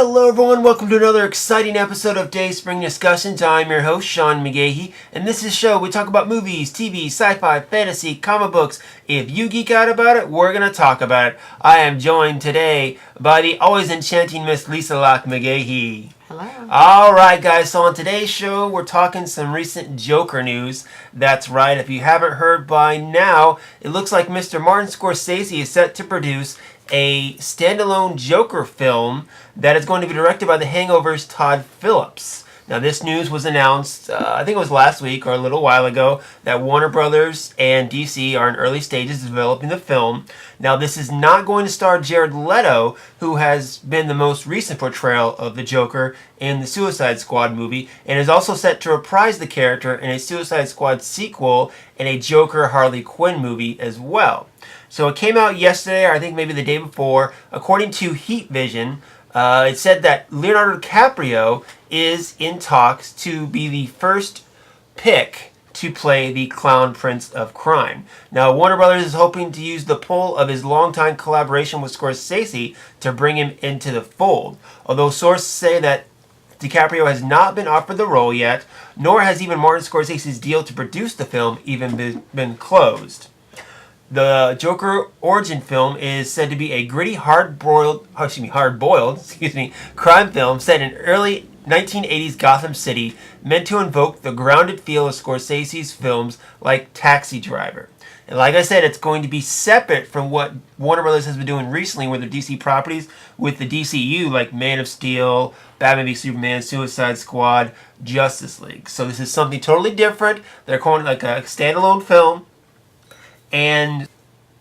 Hello everyone, welcome to another exciting episode of Dayspring Discussions. I'm your host, Sean McGahee, and this is a show we talk about movies, TV, sci-fi, fantasy, comic books. If you geek out about it, we're going to talk about it. I am joined today by the always enchanting Miss Lisa Locke McGahee. Hello. Alright guys, so on today's show, we're talking some recent Joker news. That's right, if you haven't heard by now, it looks like Mr. Martin Scorsese is set to produce a standalone Joker film that is going to be directed by The Hangover's Todd Phillips. Now, this news was announced, I think it was last week or a little while ago, that Warner Brothers and DC are in early stages of developing the film. Now, this is not going to star Jared Leto, who has been the most recent portrayal of the Joker in the Suicide Squad movie, and is also set to reprise the character in a Suicide Squad sequel and a Joker Harley Quinn movie as well. So it came out yesterday, or I think maybe the day before. According to Heat Vision, it said that Leonardo Dicaprio is in talks to be the first pick to play the Clown Prince of Crime. Now, Warner Brothers is hoping to use the pull of his longtime collaboration with Scorsese to bring him into the fold. Although sources say that DiCaprio has not been offered the role yet, nor has even Martin Scorsese's deal to produce the film even been closed. The Joker origin film is said to be a gritty, hard-boiled crime film set in early 1980s Gotham City, meant to invoke the grounded feel of Scorsese's films like Taxi Driver. And like I said, it's going to be separate from what Warner Brothers has been doing recently with their DC properties, with the DCU like Man of Steel, Batman v Superman, Suicide Squad, Justice League. So this is something totally different. They're calling it like a standalone film. And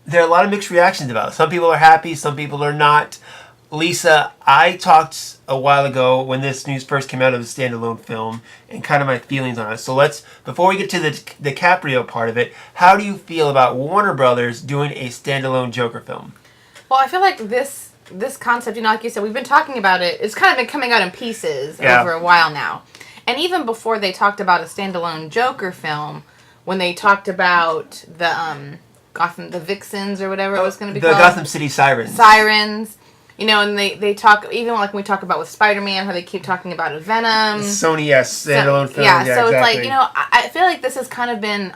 there are a lot of mixed reactions about it. Some people are happy, some people are not. Lisa, I talked a while ago when this news first came out of the standalone film and kind of my feelings on it. So before we get to the DiCaprio part of it, how do you feel about Warner Brothers doing a standalone Joker film? Well, I feel like this concept, like you said, we've been talking about it. It's kind of been coming out in pieces over a while now. And even before they talked about a standalone Joker film, when they talked about the Gotham, the Vixens or whatever it was going to be called. The Gotham City Sirens. And they talk, even like when we talk about with Spider-Man, how they keep talking about a Venom. Sony, yes, standalone film. Yeah, so exactly. It's like, I feel like this has kind of been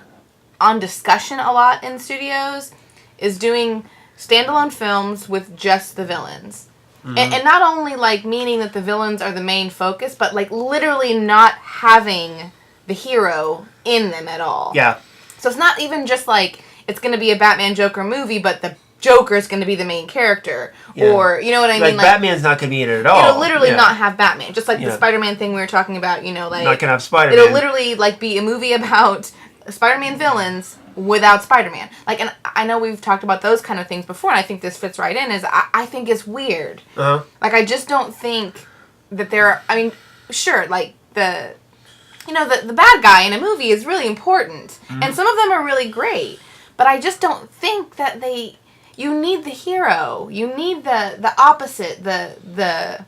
on discussion a lot in studios, is doing standalone films with just the villains. Mm-hmm. And not only like meaning that the villains are the main focus, but like literally not having the hero in them at all. Yeah. So it's not even just like it's going to be a Batman Joker movie, but the Joker is going to be the main character. Yeah. Or, you know what I mean? Like Batman's not going to be in it at all. It'll literally not have Batman. Just like the Spider-Man thing we were talking about, like... Not going to have Spider-Man. It'll literally like be a movie about Spider-Man villains without Spider-Man. Like, and I know we've talked about those kind of things before, and I think this fits right in, I think it's weird. Uh-huh. Like, I just don't think that there are... I mean, sure, like, the bad guy in a movie is really important. Mm-hmm. And some of them are really great. But I just don't think that you need the hero. You need the opposite, to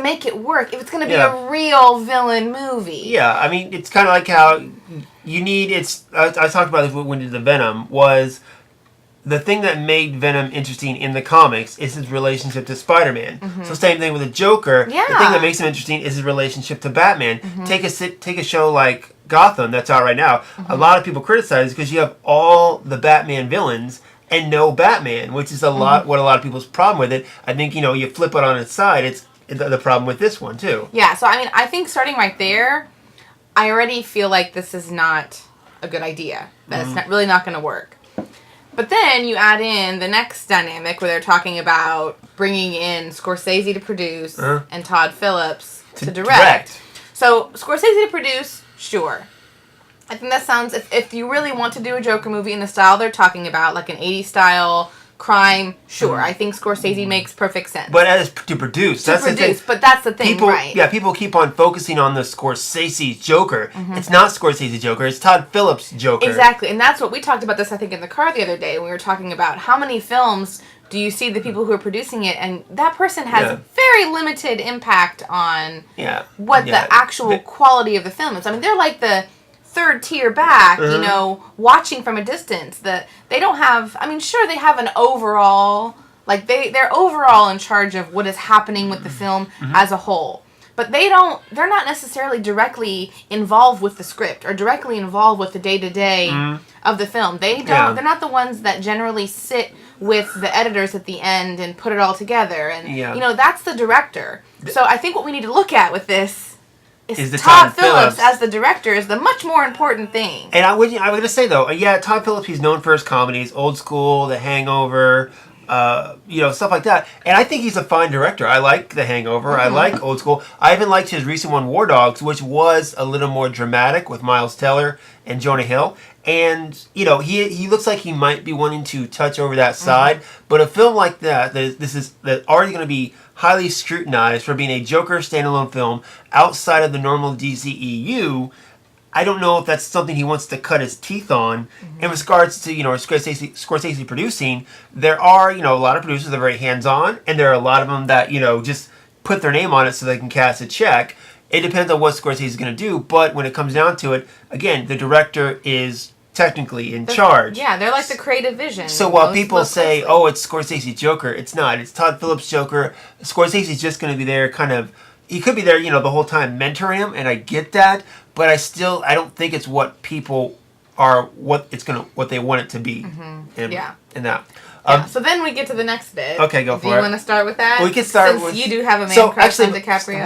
make it work. If it's going to be a real villain movie. Yeah, I mean, it's kind of like how you need, I talked about this when we did the Venom, was the thing that made Venom interesting in the comics is his relationship to Spider-Man. Mm-hmm. So same thing with the Joker. Yeah. The thing that makes him interesting is his relationship to Batman. Mm-hmm. Take a show like Gotham that's out right now. Mm-hmm. A lot of people criticize because you have all the Batman villains and no Batman, which is what a lot of people's problem with it. I think, you flip it on its side, it's the problem with this one too. Yeah, so I mean, I think starting right there, I already feel like this is not a good idea. That it's really not going to work. But then you add in the next dynamic where they're talking about bringing in Scorsese to produce and Todd Phillips to direct. So Scorsese to produce, sure. I think that sounds, if you really want to do a Joker movie in the style they're talking about, like an 80s style crime, sure. I think Scorsese makes perfect sense. But as to produce, that's the thing. But that's the thing, right? Yeah, people keep on focusing on the Scorsese Joker. Mm-hmm. It's not Scorsese Joker, it's Todd Phillips Joker. Exactly, and that's what we talked about this, I think, in the car the other day. We were talking about how many films do you see the people who are producing it, and that person has very limited impact on what the actual quality of the film is. I mean, they're like the third tier back, watching from a distance. They don't have, I mean, sure, they have an overall Like, they're overall in charge of what is happening with the film as a whole. But they're not necessarily directly involved with the script or directly involved with the day-to-day of the film. They're not the ones that generally sit with the editors at the end and put it all together. And, that's the director. So I think what we need to look at with this is Todd Phillips as the director is the much more important thing. And I was going to say, though, Todd Phillips, he's known for his comedies, Old School, The Hangover, stuff like that. And I think he's a fine director. I like The Hangover. I like Old School. I even liked his recent one, War Dogs, which was a little more dramatic with Miles Teller and Jonah Hill. And, he looks like he might be wanting to touch over that side. But a film like that's already going to be highly scrutinized for being a Joker standalone film outside of the normal DCEU, I don't know if that's something he wants to cut his teeth on. In regards to, Scorsese producing, there are, a lot of producers that are very hands-on, and there are a lot of them that, just put their name on it so they can cast a check. It depends on what Scorsese is going to do, but when it comes down to it, again, the director is technically in charge. Yeah, they're like the creative vision. So while people say, oh, it's Scorsese's Joker, it's not. It's Todd Phillips' Joker. Scorsese's just going to be there he could be there, the whole time mentoring him, and I get that, but I don't think it's what people are, what they want it to be. In that. So then we get to the next bit. Okay, go for it. Do you want to start with that? We can start Since you do have a man crush on DiCaprio.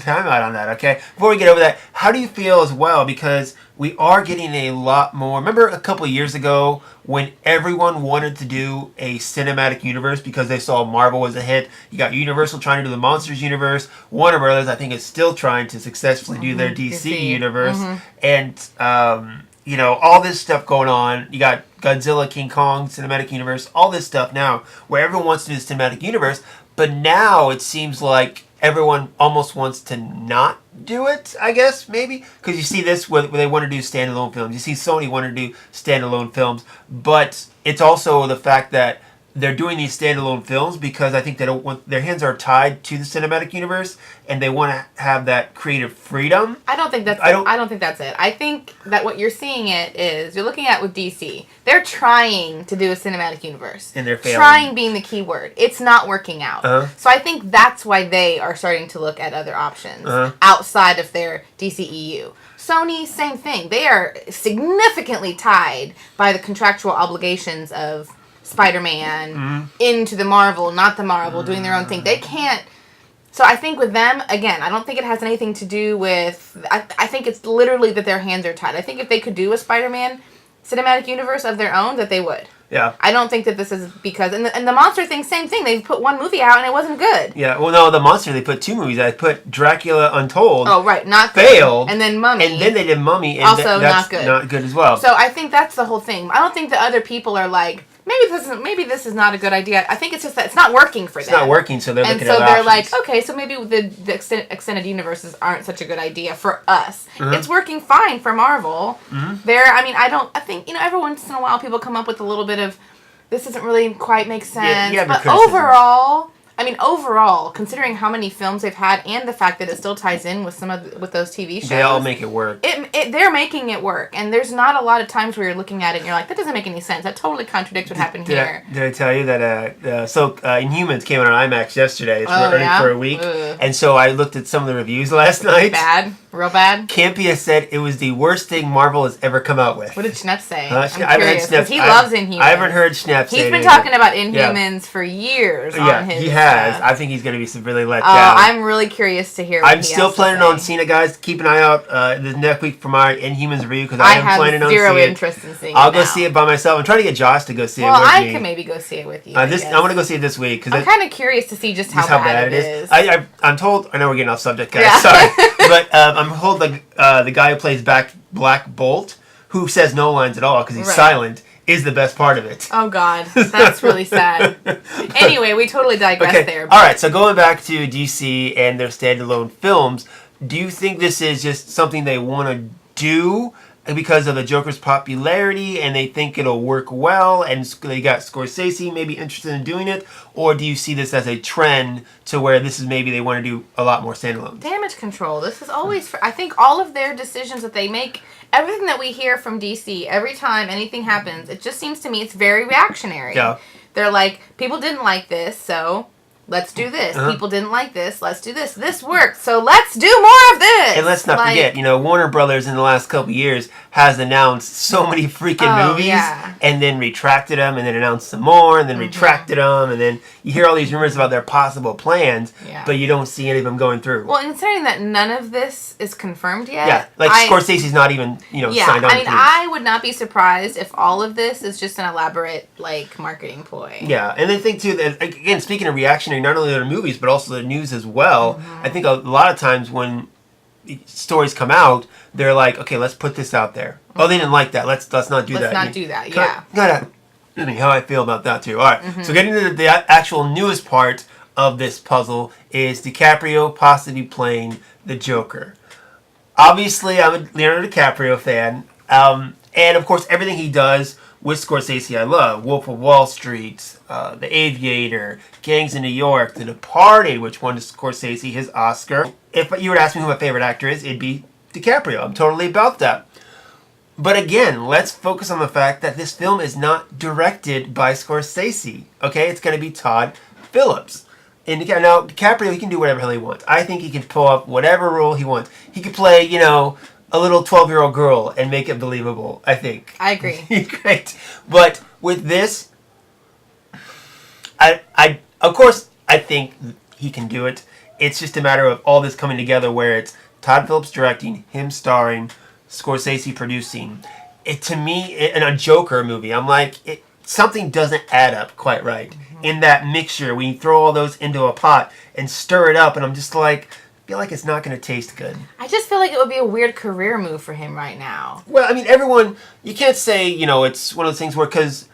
Time out on that, okay? Before we get over that, how do you feel as well? Because we are getting a lot more. Remember a couple of years ago when everyone wanted to do a cinematic universe because they saw Marvel was a hit? You got Universal trying to do the Monsters universe. Warner Brothers, I think, is still trying to successfully do their DC universe. And, all this stuff going on. You got Godzilla, King Kong, cinematic universe, all this stuff now where everyone wants to do the cinematic universe. But now it seems like everyone almost wants to not do it, I guess, maybe. Because you see this where they want to do standalone films. You see Sony want to do standalone films. But it's also the fact that they're doing these standalone films because I think they don't want their hands are tied to the cinematic universe and they want to have that creative freedom. I don't think that's it. I think that what you're seeing you're looking at with DC. They're trying to do a cinematic universe. And they're failing. Trying being the key word. It's not working out. So I think that's why they are starting to look at other options outside of their DCEU. Sony, same thing. They are significantly tied by the contractual obligations of Spider-Man into the Marvel, not the Marvel, doing their own thing. They can't. So I think with them, again, I don't think it has anything to do with. I think it's literally that their hands are tied. I think if they could do a Spider-Man cinematic universe of their own, that they would. Yeah. I don't think that this is because and the monster thing, same thing. They put one movie out and it wasn't good. Yeah. Well, no, the monster they put two movies. They put Dracula Untold. Oh right, not good. Failed. And then Mummy. And then they did Mummy. And also that's not good. Not good as well. So I think that's the whole thing. I don't think the other people are like. Maybe this is not a good idea. I think it's just that it's not working for them. It's not working, so they're looking at other options. And so they're like, okay, so maybe the extended universes aren't such a good idea for us. It's working fine for Marvel. I think, every once in a while people come up with a little bit of, this doesn't really quite make sense. Yeah, but overall, considering how many films they've had and the fact that it still ties in with with those TV shows. They all make it work. They're making it work. And there's not a lot of times where you're looking at it and you're like, that doesn't make any sense. That totally contradicts what happened here. Did I tell you that Inhumans came out on IMAX yesterday. It's running for a week. And so I looked at some of the reviews last night. Bad? Real bad? Campia said it was the worst thing Marvel has ever come out with. What did Schnepp say? I'm curious, because he loves Inhumans. I haven't heard Schnepp say He's been talking about Inhumans for years on his... he has. I think he's going to be severely let down. I'm really curious to hear what I'm still planning on seeing it, guys. Keep an eye out the next week for my Inhumans review because I am planning on seeing it. I have zero interest in seeing it. I'll go see it by myself. I'm trying to get Josh to go see it with me. Well, I can maybe go see it with you. I'm going to go see it this week. I'm kind of curious to see just how bad it is. I'm told... I know we're getting off subject, guys. Sorry. But I'm told the guy who plays Black Bolt, who says no lines at all because he's silent, is the best part of it. Oh, God. That's really sad. Anyway, we totally digressed there. But... All right, so going back to DC and their standalone films, do you think this is just something they want to do because of the Joker's popularity and they think it'll work well and they got Scorsese maybe interested in doing it? Or do you see this as a trend to where this is maybe they want to do a lot more standalones? Damage control. This is always... I think all of their decisions that they make... Everything that we hear from DC, every time anything happens, it just seems to me it's very reactionary. Yeah. They're like, people didn't like this, so let's do this. People didn't like this, let's do this. This worked, so let's do more of this. And let's not forget, Warner Brothers in the last couple of years has announced so many freaking movies, and then retracted them, and then announced some more, and then retracted them, and then you hear all these rumors about their possible plans, but you don't see any of them going through. Well, considering that none of this is confirmed yet. Yeah, like Scorsese's not even, signed on. I mean, I would not be surprised if all of this is just an elaborate, marketing ploy. Yeah, and I think, too, that, again, speaking of reactionary, not only to the movies, but also the news as well, I think a lot of times when stories come out, they're like, okay, let's put this out there. Oh, they didn't like that. Let's not do that. Let's not do that, yeah. Excuse me, how I feel about that, too. All right, so getting to the actual newest part of this puzzle is DiCaprio possibly playing the Joker. Obviously, I'm a Leonardo DiCaprio fan, and of course, everything he does with Scorsese I love. Wolf of Wall Street, The Aviator, Gangs in New York, The Departed, which won Scorsese his Oscar. If you were to ask me who my favorite actor is, it'd be DiCaprio. I'm totally about that. But again, let's focus on the fact that this film is not directed by Scorsese. Okay, it's going to be Todd Phillips. And now, DiCaprio, he can do whatever the hell he wants. I think he can pull up whatever role he wants. He could play, a little 12-year-old girl and make it believable, I think. I agree. Great. But with this, of course, I think he can do it. It's just a matter of all this coming together where it's Todd Phillips directing, him starring, Scorsese producing. To me, in a Joker movie, I'm like, something doesn't add up quite right. In that mixture, when you throw all those into a pot and stir it up, and I'm just like, I feel like it's not going to taste good. I just feel like it would be a weird career move for him right now. Well, I mean, you can't say, it's one of those things where, because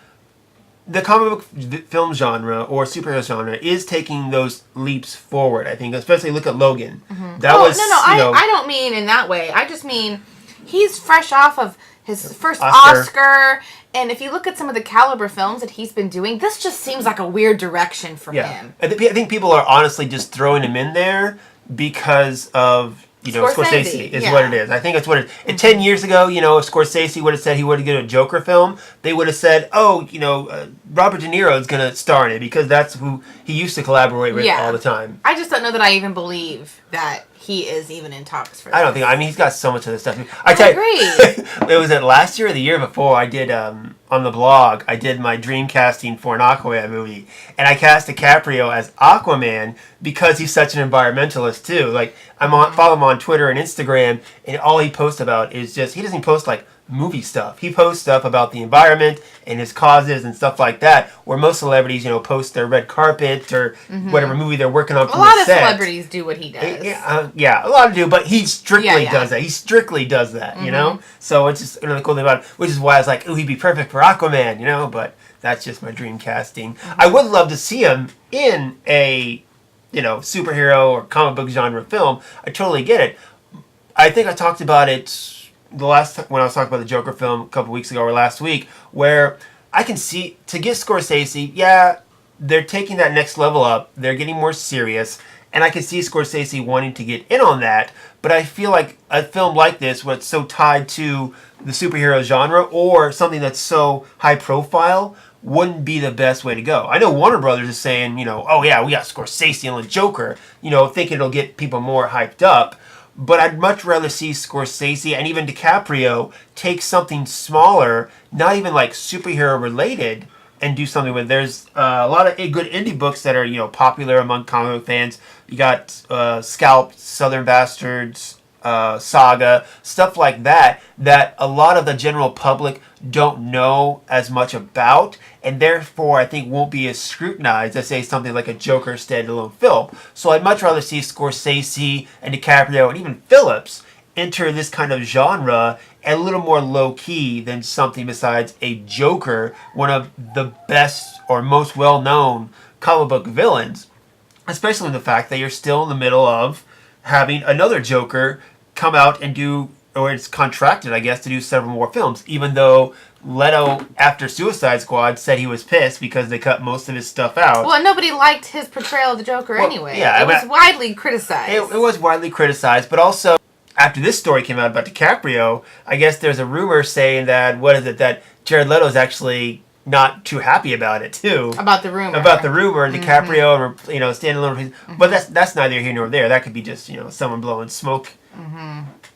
the comic book film genre or superhero genre is taking those leaps forward, I think, especially look at Logan. I don't mean in that way. I just mean he's fresh off of his first Oscar, and if you look at some of the caliber films that he's been doing, this just seems like a weird direction for him. I think people are honestly just throwing him in there because of Scorsese is what it is. I think it's what it is. And 10 years ago, if Scorsese would have said he would have get a Joker film, they would have said, Robert De Niro is going to star in it because that's who he used to collaborate with all the time. I just don't know that I even believe that he is even in talks for this. I don't think. I mean, he's got so much of this stuff. I agree. It was last year or the year before I did on the blog. I did my dream casting for an Aquaman movie, and I cast DiCaprio as Aquaman because he's such an environmentalist too. Like follow him on Twitter and Instagram, and all he posts about is he doesn't post movie stuff. He posts stuff about the environment and his causes and stuff like that, where most celebrities, post their red carpet or whatever movie they're working on. A lot of celebrities do what he does. Yeah, a lot of do, but he strictly does that. He strictly does that, So it's just another cool thing about it, which is why I was like, he'd be perfect for Aquaman, but that's just my dream casting. I would love to see him in a, superhero or comic book genre film. I totally get it. I think I talked about it the last time when I was talking about the Joker film a couple weeks ago or last week, where I can see, to get Scorsese, they're taking that next level up. They're getting more serious. And I can see Scorsese wanting to get in on that. But I feel like a film like this, where it's so tied to the superhero genre or something that's so high profile, wouldn't be the best way to go. I know Warner Brothers is saying, oh yeah, we got Scorsese on the Joker, thinking it'll get people more hyped up. But I'd much rather see Scorsese and even DiCaprio take something smaller, not even superhero related, and do something with. There's a lot of good indie books that are popular among comic book fans. You got Scalp, Southern Bastards, Saga, stuff like that a lot of the general public don't know as much about, and therefore I think won't be as scrutinized as, say, something like a Joker standalone film. So I'd much rather see Scorsese and DiCaprio and even Phillips enter this kind of genre a little more low-key than something besides a Joker, one of the best or most well-known comic book villains, especially in the fact that you're still in the middle of having another Joker come out and do, or it's contracted, I guess, to do several more films, even though Leto, after Suicide Squad, said he was pissed because they cut most of his stuff out. Well, nobody liked his portrayal of the Joker anyway. Yeah, it was widely criticized. It was widely criticized, but also, after this story came out about DiCaprio, I guess there's a rumor saying that, that Jared Leto's actually not too happy about it too. About the rumor. DiCaprio, or standalone. But that's neither here nor there. That could be just someone blowing smoke.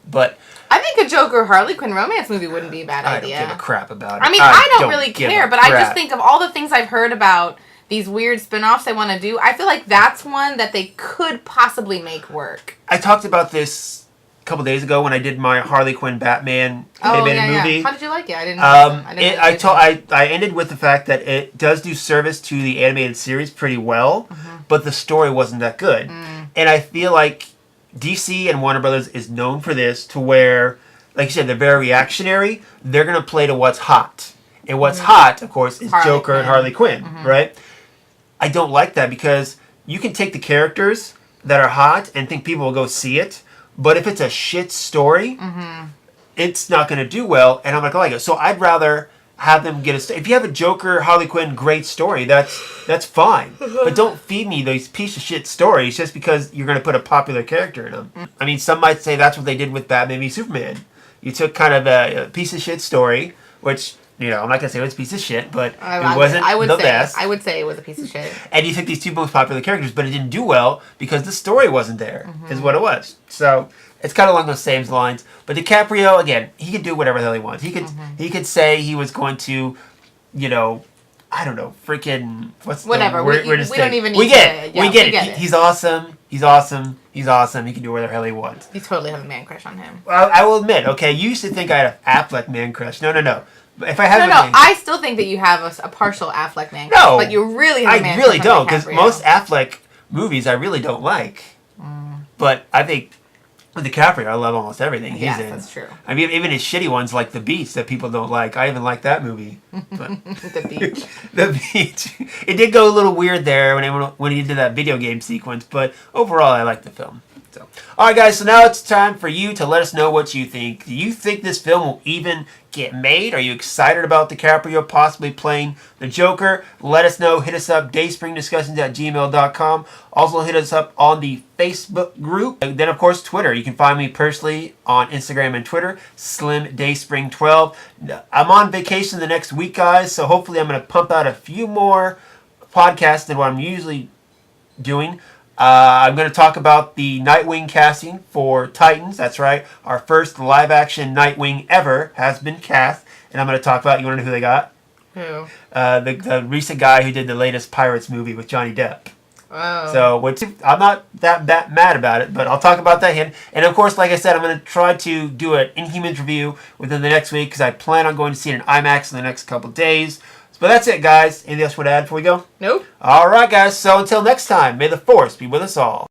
But I think a Joker Harley Quinn romance movie wouldn't be a bad idea. I don't give a crap about it. I mean, I don't really care, but I just think of all the things I've heard about these weird spin-offs they want to do. I feel like that's one that they could possibly make work. I talked about this a couple days ago when I did my Harley Quinn Batman animated movie. Yeah. How did you like it? I ended with the fact that it does do service to the animated series pretty well, but the story wasn't that good. And I feel like DC and Warner Brothers is known for this, to where, like you said, they're very reactionary. They're going to play to what's hot. And what's hot, of course, is Joker and Harley Quinn, right? I don't like that, because you can take the characters that are hot and think people will go see it, but if it's a shit story, it's not going to do well, and I'm not going to like it. So I'd rather have them get if you have a Joker, Harley Quinn, great story, that's fine. But don't feed me these piece of shit stories just because you're going to put a popular character in them. I mean, some might say that's what they did with Batman v Superman. You took kind of a piece of shit story, which, I'm not going to say it was a piece of shit, but it wasn't the best. I would say it was a piece of shit. And you took these two most popular characters, but it didn't do well because the story wasn't there, is what it was. So it's kind of along those same lines. But DiCaprio, again, he could do whatever the hell he wants. He could say he was going to, I don't know, freaking whatever. We don't even need we get it. He's awesome. He can do whatever the hell he wants. You totally have a man crush on him. Well, I will admit, okay, you used to think I had an Affleck man crush. No. If I have I still think that you have a partial Affleck man crush. No, but you really have a man crush. I really don't, because most Affleck movies I really don't like. But I think with DiCaprio, I love almost everything he's in. That's true. I mean, even his shitty ones like The Beach that people don't like. I even like that movie. But The Beach. The Beach. It did go a little weird there when he did that video game sequence, but overall, I like the film. So, all right, guys. So now it's time for you to let us know what you think. Do you think this film will even get made? Are you excited about DiCaprio possibly playing the Joker? Let us know. Hit us up, dayspringdiscussions@gmail.com. Also, hit us up on the Facebook group. And then, of course, Twitter. You can find me personally on Instagram and Twitter, SlimDayspring12. I'm on vacation the next week, guys, so hopefully I'm going to pump out a few more podcasts than what I'm usually doing. I'm going to talk about the Nightwing casting for Titans. That's right. Our first live-action Nightwing ever has been cast. And I'm going to talk about, you want to know who they got? Who? The recent guy who did the latest Pirates movie with Johnny Depp. Oh. So I'm not that mad about it, but I'll talk about that. And of course, like I said, I'm going to try to do an Inhumans review within the next week, because I plan on going to see it in IMAX in the next couple days. But that's it, guys. Anything else you want to add before we go? Nope. All right, guys. So until next time, may the Force be with us all.